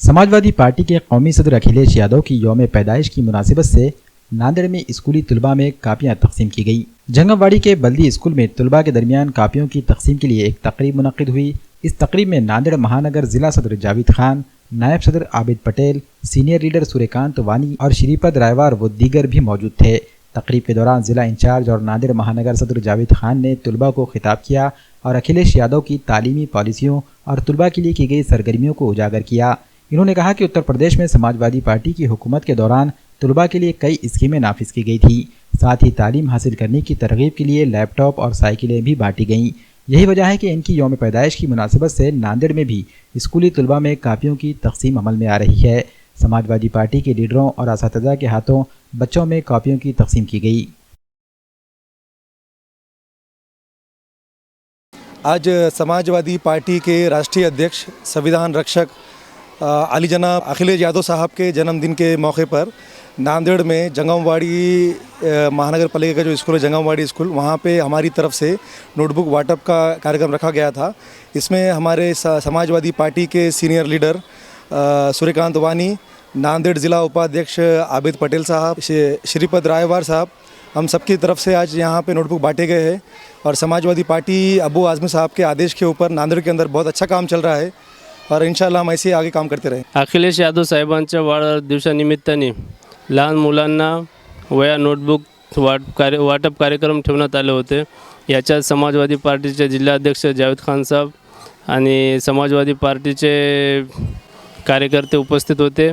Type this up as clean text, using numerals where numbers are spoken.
Samajwadi party के कौमी सदर अखिलेश यादव की यौम पैदाइश की मुनासिबत से नांदेड़ में स्कूली तलबा में कापियां तकसीम की गई। जंगमवाड़ी के बल्दी स्कूल में तलबा के दरमियान कापियों की तकसीम के लिए एक तकरीब मुनक्किद हुई। इस तकरीब में नांदेड़ महानगर जिला सदर जावेद खान, नायब सदर आबिद पटेल, सीनियर लीडर सूर्यकांत वानी और श्रीपद रायवार व दीगर भी मौजूद थे। तकरीब के दौरान जिला इंचार्ज और नांदेड़ महानगर सदर जावेद खान ने तलबा को खिताब किया और अखिलेश यादव की तालीमी पॉलिसियों और तलबा के लिए की गई सरगर्मियों को उजागर किया। इन्होंने कहा कि उत्तर प्रदेश में समाजवादी पार्टी की हुकूमत के दौरान तलबा के लिए कई स्कीमें नाफिज की गई थी। साथ ही तालीम हासिल करने की तरगीब के लिए लैपटॉप और साइकिलें भी बांटी गईं। यही वजह है कि इनकी यौम पैदाइश की मुनासिबत से नांदेड़ में भी स्कूली तलबा में कापियों की तकसीम अमल में आ रही है। समाजवादी पार्टी के लीडरों और असातिज़ा के हाथों बच्चों में कापियों की तकसीम की गई। आज समाजवादी पार्टी के राष्ट्रीय अध्यक्ष संविधान रक्षक अली जनाब अखिलेश यादव साहब के जन्मदिन के मौके पर नांदेड़ में जंगमवाड़ी महानगर पालिका का जो स्कूल है जंगमवाड़ी स्कूल, वहाँ पे हमारी तरफ से नोटबुक वाटअप का कार्यक्रम रखा गया था। इसमें हमारे समाजवादी पार्टी के सीनियर लीडर सूर्यकांत वानी, नांदेड़ ज़िला उपाध्यक्ष आबिद पटेल साहब, श्रीपद रायवार साहब, हम सबकी तरफ से आज यहाँ पे नोटबुक बांटे गए हैं। और समाजवादी पार्टी अबू आज़मी साहब के आदेश के ऊपर नांदेड़ के अंदर बहुत अच्छा काम चल रहा है और इंशाल्लाह हम ऐसे आगे काम करते रहें। अखिलेश यादव साहेबांच्या वाढदिवसानिमित्ताने लहान मुलांना वया नोटबुक वाटप कार्यक्रम ठेवण्यात आले होते। याच्यात समाजवादी पार्टीचे जिल्हाध्यक्ष जावेद खान साहब आणि समाजवादी पार्टीचे कार्यकर्ते उपस्थित होते।